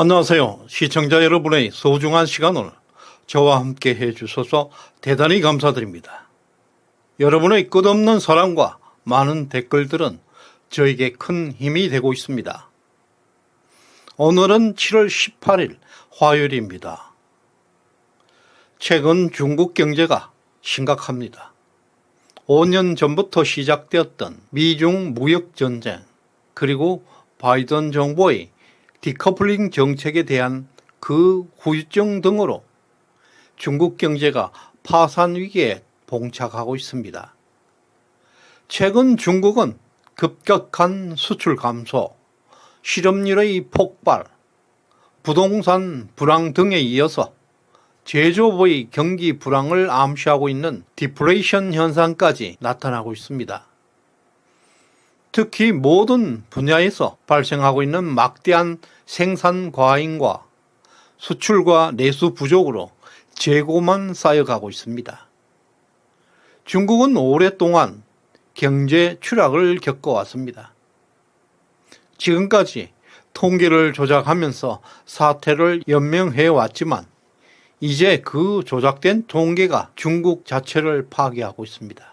안녕하세요. 시청자 여러분의 소중한 시간을 저와 함께 해주셔서 대단히 감사드립니다. 여러분의 끝없는 사랑과 많은 댓글들은 저에게 큰 힘이 되고 있습니다. 오늘은 7월 18일 화요일입니다. 최근 중국 경제가 심각합니다. 5년 전부터 시작되었던 미중 무역전쟁, 그리고 바이든 정부의 디커플링 정책에 대한 그 후유증 등으로 중국 경제가 파산 위기에 봉착하고 있습니다. 최근 중국은 급격한 수출 감소, 실업률의 폭발, 부동산 불황 등에 이어서 제조업의 경기 불황을 암시하고 있는 디플레이션 현상까지 나타나고 있습니다. 특히 모든 분야에서 발생하고 있는 막대한 생산 과잉과 수출과 내수 부족으로 재고만 쌓여가고 있습니다. 중국은 오랫동안 경제 추락을 겪어왔습니다. 지금까지 통계를 조작하면서 사태를 연명해왔지만 이제 그 조작된 통계가 중국 자체를 파괴하고 있습니다.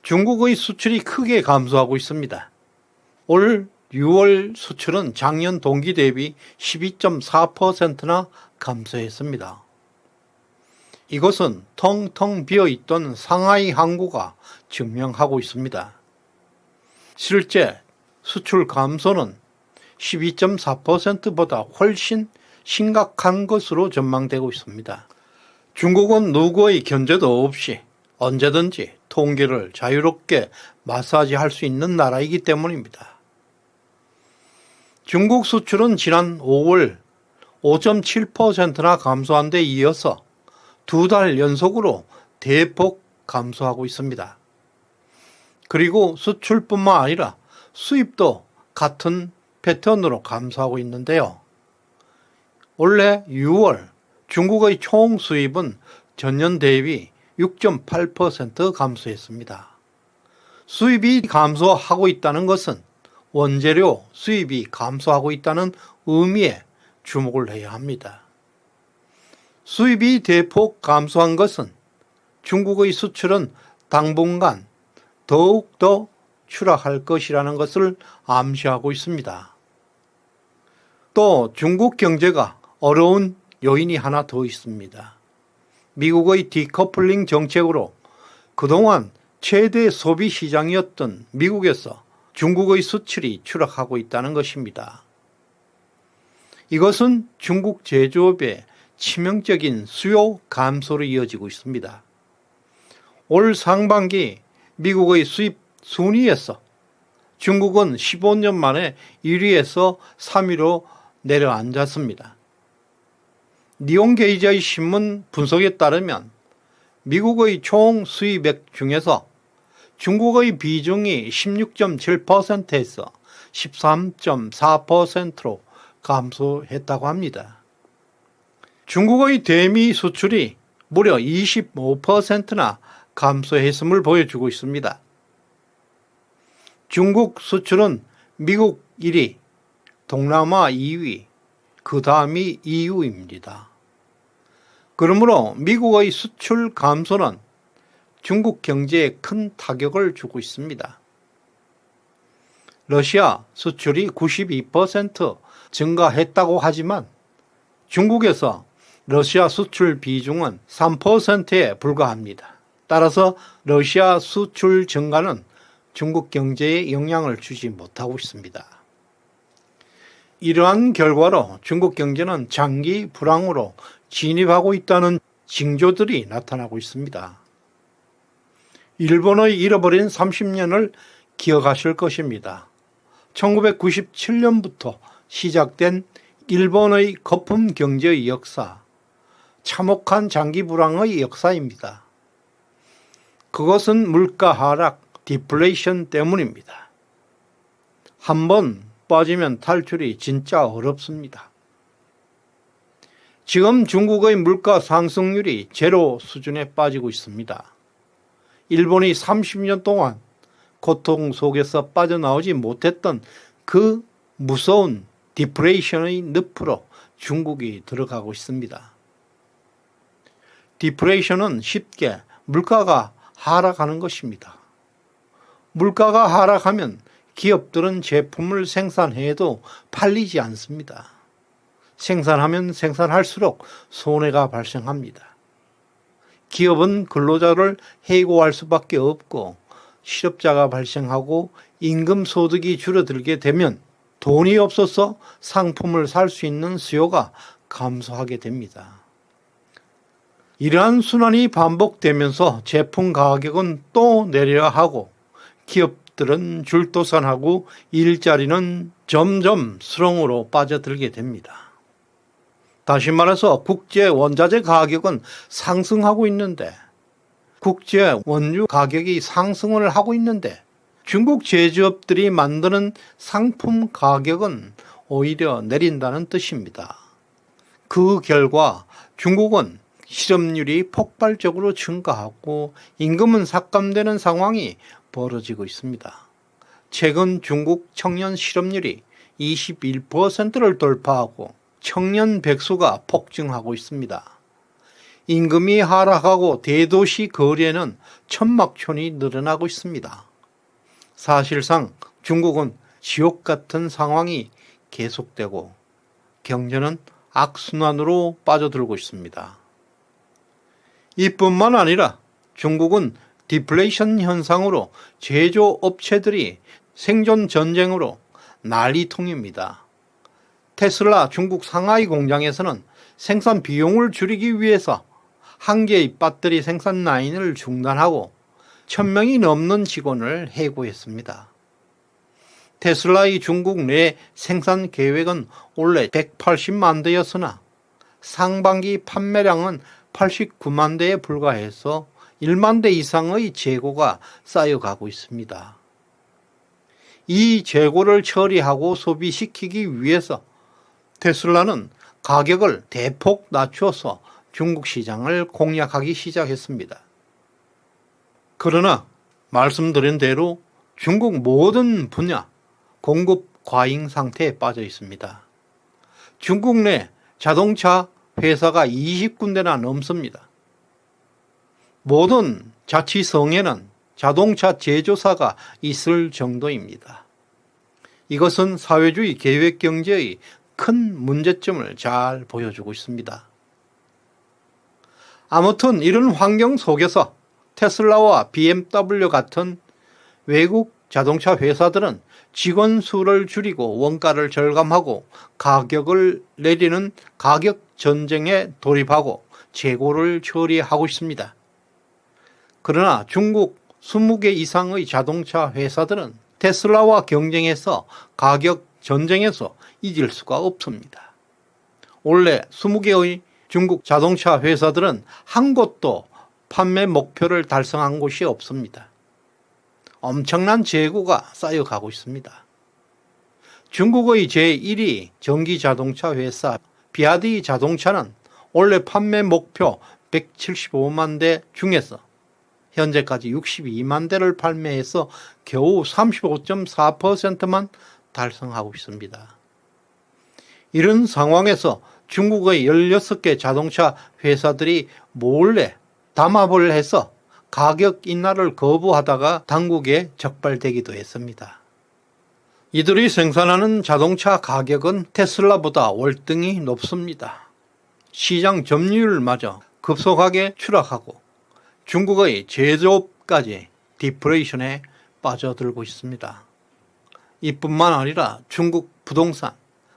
중국의 수출이 크게 감소하고 있습니다. 올 6월 수출은 작년 동기 대비 12.4%나 감소했습니다. 이것은 텅텅 비어있던 상하이 항구가 증명하고 있습니다. 실제 수출 감소는 12.4%보다 훨씬 심각한 것으로 전망되고 있습니다. 중국은 누구의 견제도 없이 언제든지 통계를 자유롭게 마사지할 수 있는 나라이기 때문입니다. 중국 수출은 지난 5월 5.7%나 감소한 데 이어서 2달 연속으로 대폭 감소하고 있습니다. 그리고 수출뿐만 아니라 수입도 같은 패턴으로 감소하고 있는데요. 올해 6월 중국의 총 수입은 전년 대비 6.8% 감소했습니다. 수입이 감소하고 있다는 것은 원재료 수입이 감소하고 있다는 의미에 주목을 해야 합니다. 수입이 대폭 감소한 것은 중국의 수출은 당분간 더욱더 추락할 것이라는 것을 암시하고 있습니다. 또 중국 경제가 어려운 요인이 하나 더 있습니다. 미국의 디커플링 정책으로 그동안 최대 소비 시장이었던 미국에서 중국의 수출이 추락하고 있다는 것입니다. 이것은 중국 제조업의 치명적인 수요 감소로 이어지고 있습니다. 올 상반기 미국의 수입 순위에서 중국은 15년 만에 1위에서 3위로 내려앉았습니다. 니온게이지의 신문 분석에 따르면 미국의 총 수입액 중에서 중국의 비중이 16.7%에서 13.4%로 감소했다고 합니다. 중국의 대미 수출이 무려 25%나 감소했음을 보여주고 있습니다. 중국 수출은 미국 1위, 동남아 2위, 그 다음이 EU입니다. 그러므로 미국의 수출 감소는 중국 경제에 큰 타격을 주고 있습니다. 러시아 수출이 92% 증가했다고 하지만 중국에서 러시아 수출 비중은 3%에 불과합니다. 따라서 러시아 수출 증가는 중국 경제에 영향을 주지 못하고 있습니다. 이러한 결과로 중국 경제는 장기 불황으로 진입하고 있다는 징조들이 나타나고 있습니다. 일본의 잃어버린 30년을 기억하실 것입니다. 1997년부터 시작된 일본의 거품 경제의 역사, 참혹한 장기 불황의 역사입니다. 그것은 물가 하락, 디플레이션 때문입니다. 한번 빠지면 탈출이 진짜 어렵습니다. 지금 중국의 물가 상승률이 제로 수준에 빠지고 있습니다. 일본이 30년 동안 고통 속에서 빠져나오지 못했던 그 무서운 디플레이션의 늪으로 중국이 들어가고 있습니다. 디플레이션은 쉽게 물가가 하락하는 것입니다. 물가가 하락하면 기업들은 제품을 생산해도 팔리지 않습니다. 생산하면 생산할수록 손해가 발생합니다. 기업은 근로자를 해고할 수밖에 없고 실업자가 발생하고 임금 소득이 줄어들게 되면 돈이 없어서 상품을 살 수 있는 수요가 감소하게 됩니다. 이러한 순환이 반복되면서 제품 가격은 또 내려야 하고 기업들은 줄도산하고 일자리는 점점 수렁으로 빠져들게 됩니다. 다시 말해서 국제 원자재 가격은 상승하고 있는데 국제 원유 가격이 상승을 하고 있는데 중국 제조업들이 만드는 상품 가격은 오히려 내린다는 뜻입니다. 그 결과 중국은 실업률이 폭발적으로 증가하고 임금은 삭감되는 상황이 벌어지고 있습니다. 최근 중국 청년 실업률이 21%를 돌파하고 청년 백수가 폭증하고 있습니다. 임금이 하락하고 대도시 거리에는 천막촌이 늘어나고 있습니다. 사실상 중국은 지옥 같은 상황이 계속되고 경제는 악순환으로 빠져들고 있습니다. 이뿐만 아니라 중국은 디플레이션 현상으로 제조업체들이 생존 전쟁으로 난리통입니다. 테슬라 중국 상하이 공장에서는 생산 비용을 줄이기 위해서 한 개의 배터리 생산 라인을 중단하고 1000명이 넘는 직원을 해고했습니다. 테슬라의 중국 내 생산 계획은 원래 180만 대였으나 상반기 판매량은 89만 대에 불과해서 1만 대 이상의 재고가 쌓여가고 있습니다. 이 재고를 처리하고 소비시키기 위해서 테슬라는 가격을 대폭 낮춰서 중국 시장을 공략하기 시작했습니다. 그러나 말씀드린 대로 중국 모든 분야 공급 과잉 상태에 빠져 있습니다. 중국 내 자동차 회사가 20군데나 넘습니다. 모든 자치성에는 자동차 제조사가 있을 정도입니다. 이것은 사회주의 계획경제의 큰 문제점을 잘 보여주고 있습니다. 아무튼 이런 환경 속에서 테슬라와 BMW 같은 외국 자동차 회사들은 직원 수를 줄이고 원가를 절감하고 가격을 내리는 가격 전쟁에 돌입하고 재고를 처리하고 있습니다. 그러나 중국 20개 이상의 자동차 회사들은 테슬라와 경쟁해서 가격 전쟁에서 이길 수가 없습니다. 원래 20개의 중국 자동차 회사들은 한 곳도 판매 목표를 달성한 곳이 없습니다. 엄청난 재고가 쌓여가고 있습니다. 중국의 제1위 전기자동차 회사 비아디 자동차는 원래 판매 목표 175만 대 중에서 현재까지 62만 대를 판매해서 겨우 35.4%만 달성하고 있습니다. 이런 상황에서 중국의 16개 자동차 회사들이 몰래 담합을 해서 가격 인하를 거부하다가 당국에 적발되기도 했습니다. 이들이 생산하는 자동차 가격은 테슬라보다 월등히 높습니다. 시장 점유율마저 급속하게 추락하고 중국의 제조업까지 디플레이션에 빠져들고 있습니다. 이뿐만 아니라 중국 부동산,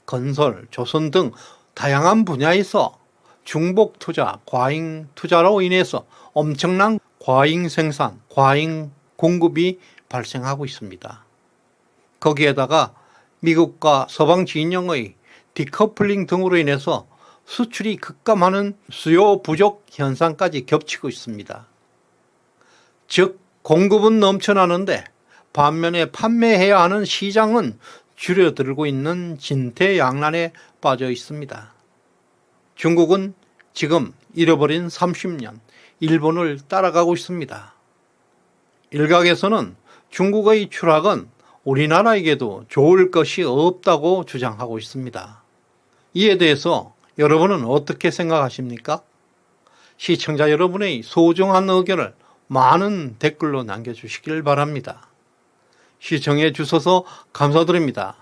건설, 조선 등 다양한 분야에서 중복 투자, 과잉 투자로 인해서 엄청난 과잉 생산, 과잉 공급이 발생하고 있습니다. 거기에다가 미국과 서방 진영의 디커플링 등으로 인해서 수출이 급감하는 수요 부족 현상까지 겹치고 있습니다. 즉 공급은 넘쳐나는데 반면에 판매해야 하는 시장은 줄어들고 있는 진퇴양난에 빠져 있습니다. 중국은 지금 잃어버린 30년, 일본을 따라가고 있습니다. 일각에서는 중국의 추락은 우리나라에게도 좋을 것이 없다고 주장하고 있습니다. 이에 대해서 여러분은 어떻게 생각하십니까? 시청자 여러분의 소중한 의견을 많은 댓글로 남겨주시길 바랍니다. 시청해 주셔서 감사드립니다.